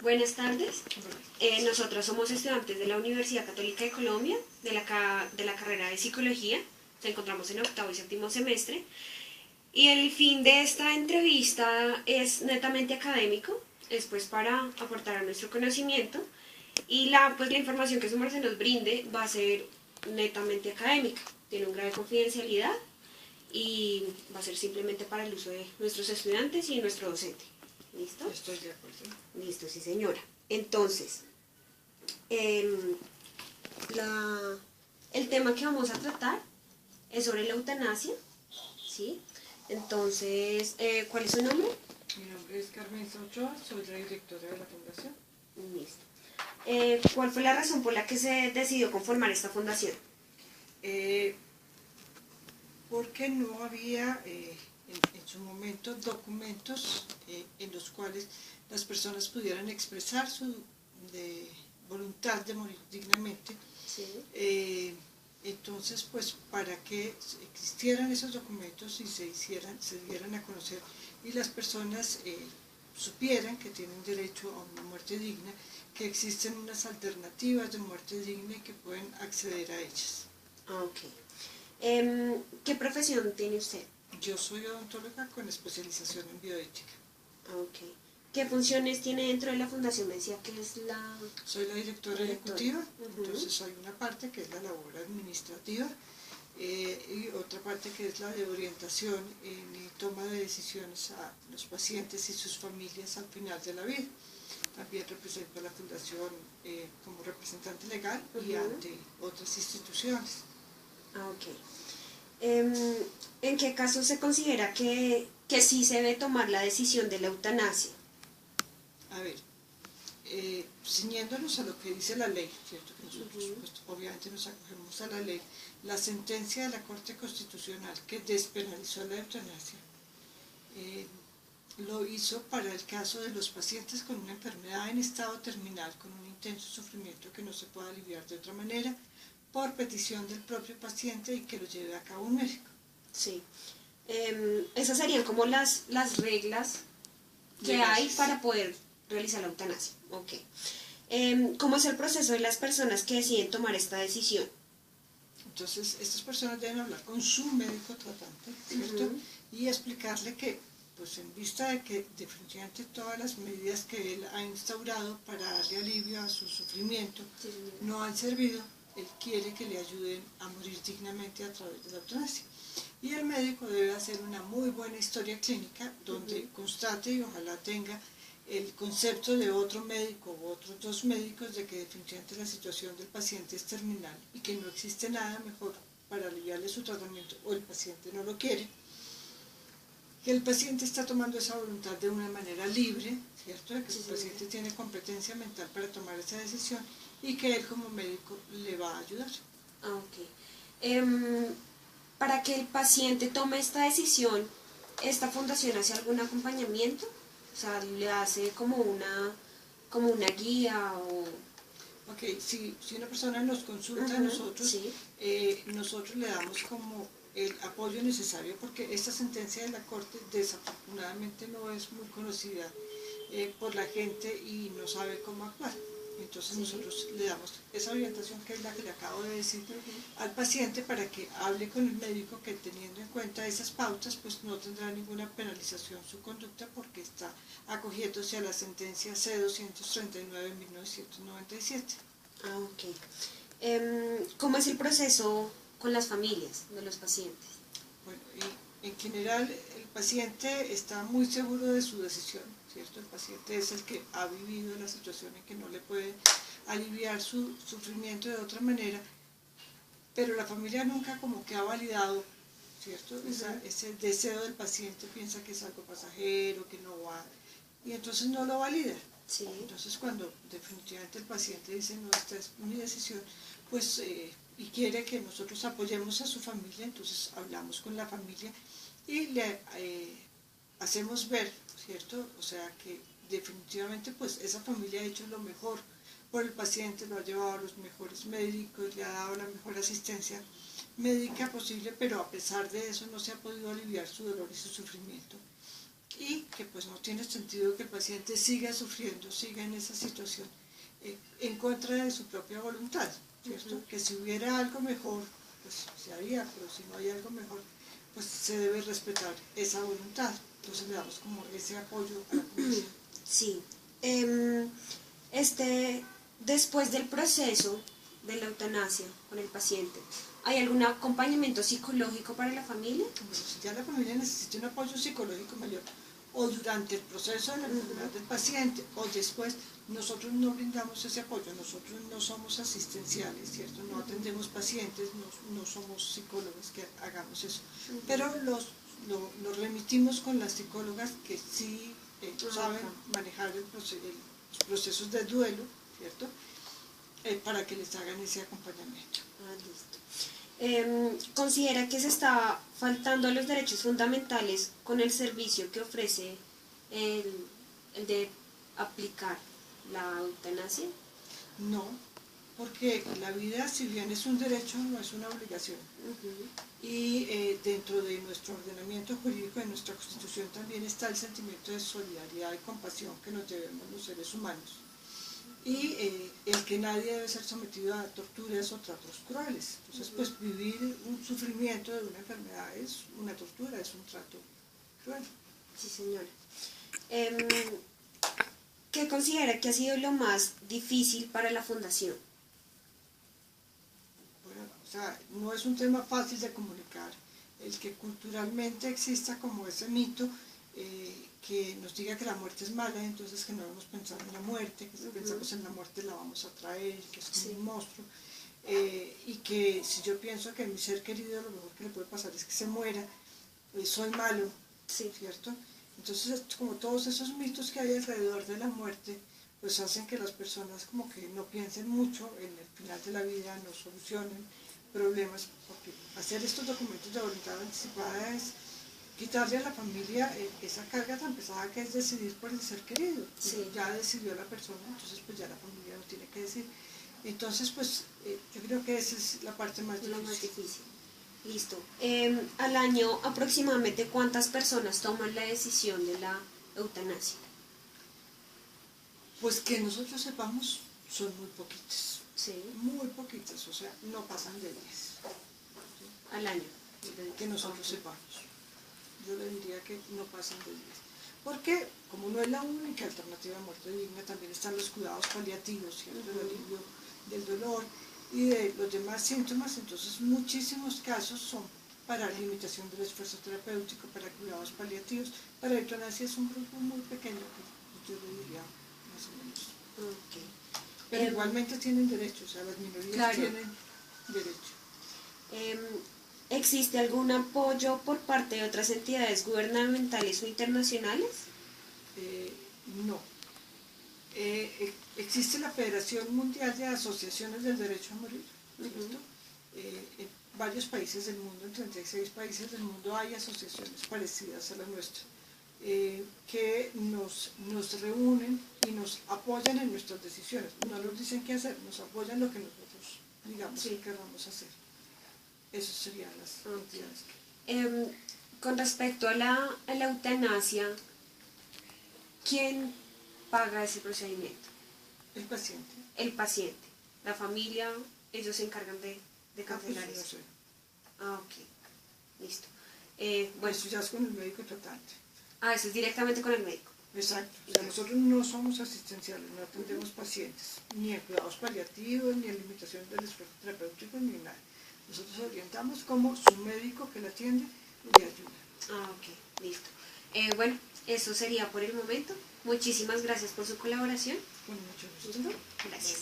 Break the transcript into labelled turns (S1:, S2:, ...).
S1: Buenas tardes. Nosotros somos estudiantes de la Universidad Católica de Colombia, de la carrera de Psicología. Nos encontramos en octavo y séptimo semestre. Y el fin de esta entrevista es netamente académico, es pues para aportar a nuestro conocimiento. Y la información que su merced nos brinde va a ser netamente académica. Tiene un grado de confidencialidad y va a ser simplemente para el uso de nuestros estudiantes y nuestro docente. ¿Listo?
S2: Estoy de acuerdo.
S1: Listo, sí señora. Entonces, em, la- el tema que vamos a tratar es sobre la eutanasia, ¿sí? Entonces, ¿cuál es su nombre?
S2: Mi nombre es Carmen Ochoa, soy la directora de la fundación.
S1: Listo. ¿Cuál fue la razón por la que se decidió conformar esta fundación?
S2: Porque no había en su momento documentos en los cuales las personas pudieran expresar su voluntad de morir dignamente.
S1: Sí.
S2: Entonces, pues, para que existieran esos documentos y se dieran a conocer y las personas supieran que tienen derecho a una muerte digna, que existen unas alternativas de muerte digna y que pueden acceder a ellas.
S1: Ok. ¿Qué profesión tiene usted?
S2: Yo soy odontóloga con especialización en bioética.
S1: Ok. ¿Qué funciones tiene dentro de la fundación? Me decía que es la...
S2: Soy la directora ejecutiva, entonces hay una parte que es la labor administrativa y otra parte que es la de orientación y toma de decisiones a los pacientes y sus familias al final de la vida. También represento a la fundación como representante legal y ante otras instituciones.
S1: Ok. ¿En qué caso se considera que sí se debe tomar la decisión de la eutanasia?
S2: A ver, ciñéndonos a lo que dice la ley, ¿cierto? Que nosotros pues, obviamente nos acogemos a la ley, la sentencia de la Corte Constitucional que despenalizó la eutanasia lo hizo para el caso de los pacientes con una enfermedad en estado terminal, con un intenso sufrimiento que no se puede aliviar de otra manera, por petición del propio paciente y que lo lleve a cabo un médico.
S1: Sí. Esas serían como las reglas que hay para poder realizar la eutanasia. Ok. ¿Cómo es el proceso de las personas que deciden tomar esta decisión?
S2: Entonces, estas personas deben hablar con su médico tratante, ¿cierto? Y explicarle que, pues en vista de que definitivamente todas las medidas que él ha instaurado para darle alivio a su sufrimiento no han servido, él quiere que le ayuden a morir dignamente a través de la eutanasia. Y el médico debe hacer una muy buena historia clínica donde constate y ojalá tenga el concepto de otro médico u otros dos médicos de que definitivamente la situación del paciente es terminal y que no existe nada mejor para aliviarle su tratamiento o el paciente no lo quiere, que el paciente está tomando esa voluntad de una manera libre, ¿cierto? De que el paciente tiene competencia mental para tomar esa decisión y que él como médico le va a ayudar.
S1: Ok. Para que el paciente tome esta decisión, ¿esta fundación hace algún acompañamiento? O sea, ¿le hace como una guía o...?
S2: Ok, si una persona nos consulta a nosotros, nosotros le damos como el apoyo necesario porque esta sentencia de la Corte desafortunadamente no es muy conocida por la gente y no sabe cómo actuar. Entonces nosotros le damos esa orientación que es la que le acabo de decir al paciente para que hable con el médico que teniendo en cuenta esas pautas pues no tendrá ninguna penalización su conducta porque está acogiéndose a la sentencia C-239 de 1997.
S1: Ok. ¿Cómo es el proceso con las familias de los pacientes?
S2: Bueno, en general el paciente está muy seguro de su decisión, ¿cierto? El paciente es el que ha vivido la situación en que no le puede aliviar su sufrimiento de otra manera, pero la familia nunca como que ha validado, ¿cierto? Ese deseo del paciente piensa que es algo pasajero, que no va, y entonces no lo valida.
S1: Sí.
S2: Entonces cuando definitivamente el paciente dice, no, esta es mi decisión, pues y quiere que nosotros apoyemos a su familia, entonces hablamos con la familia y le hacemos ver, ¿cierto? O sea que definitivamente pues esa familia ha hecho lo mejor por el paciente, lo ha llevado a los mejores médicos, le ha dado la mejor asistencia médica posible, pero a pesar de eso no se ha podido aliviar su dolor y su sufrimiento. y que pues no tiene sentido que el paciente siga sufriendo, siga en esa situación en contra de su propia voluntad, ¿cierto? Que si hubiera algo mejor, pues se haría, pero si no hay algo mejor, pues se debe respetar esa voluntad. Entonces le damos como ese apoyo a la comunidad.
S1: Sí. Después del proceso de la eutanasia con el paciente, ¿hay algún acompañamiento psicológico para la familia?
S2: Bueno, si ya la familia necesita un apoyo psicológico mayor, o durante el proceso de la enfermedad del paciente, o después, nosotros no brindamos ese apoyo, nosotros no somos asistenciales, ¿cierto? No atendemos pacientes, no somos psicólogos que hagamos eso, pero los remitimos con las psicólogas que sí saben manejar los procesos de duelo, ¿cierto? Para que les hagan ese acompañamiento.
S1: Listo. ¿Considera que se está faltando a los derechos fundamentales con el servicio que ofrece el de aplicar la eutanasia?
S2: No, porque la vida, si bien es un derecho, no es una obligación. Y dentro de nuestro ordenamiento jurídico, en nuestra Constitución, también está el sentimiento de solidaridad y compasión que nos debemos los seres humanos. Y el que nadie debe ser sometido a torturas o tratos crueles. Entonces, pues vivir un sufrimiento de una enfermedad es una tortura, es un trato cruel.
S1: Sí, señora. ¿Qué considera que ha sido lo más difícil para la fundación?
S2: Bueno, o sea, no es un tema fácil de comunicar. El que culturalmente exista como ese mito que nos diga que la muerte es mala, entonces que no debemos pensar en la muerte, que si pensamos en la muerte la vamos a traer, que es como un monstruo, y que si yo pienso que mi ser querido lo mejor que le puede pasar es que se muera, soy malo, ¿cierto? Entonces, como todos esos mitos que hay alrededor de la muerte, pues hacen que las personas como que no piensen mucho en el final de la vida, no solucionen problemas, porque hacer estos documentos de voluntad anticipada es quitarle a la familia esa carga tan pesada que es decidir por el ser querido. Ya decidió la persona, entonces pues ya la familia no tiene que decir. Entonces pues yo creo que esa es la parte más difícil.
S1: Listo. Al año aproximadamente ¿cuántas personas toman la decisión de la eutanasia?
S2: Pues que nosotros sepamos son muy poquitas.
S1: Sí.
S2: Muy poquitas, o sea, no pasan de 10.
S1: ¿Sí? Al año.
S2: Que nosotros sepamos. Yo le diría que no pasan de 10. Porque como no es la única alternativa a muerte digna, también están los cuidados paliativos, ¿cierto? El alivio del dolor y de los demás síntomas. Entonces muchísimos casos son para limitación del esfuerzo terapéutico, para cuidados paliativos. Para la eutanasia es un grupo muy pequeño, que yo le diría más o menos. Pero igualmente tienen derecho, o sea, las minorías tienen derecho.
S1: ¿Existe algún apoyo por parte de otras entidades gubernamentales o internacionales?
S2: No. Existe la Federación Mundial de Asociaciones del Derecho a Morir, ¿cierto? En varios países del mundo, en 36 países del mundo, hay asociaciones parecidas a la nuestra, que nos reúnen y nos apoyan en nuestras decisiones. No nos dicen qué hacer, nos apoyan en lo que nosotros digamos que queramos hacer. Esas serían las entidades.
S1: Con respecto a la eutanasia, ¿quién paga ese procedimiento?
S2: El paciente.
S1: El paciente. La familia, ellos se encargan de cancelar eso. Ok, listo.
S2: Bueno, eso ya es con el médico tratante.
S1: Eso es directamente con el médico.
S2: Exacto. O sea, nosotros no somos asistenciales, no atendemos pacientes, ni en cuidados paliativos, ni en limitación del esfuerzo terapéutico, ni nada. Nosotros orientamos como su médico que la atiende le ayuda.
S1: Ok, listo. Bueno, eso sería por el momento. Muchísimas gracias por su colaboración.
S2: Con mucho gusto.
S1: Gracias.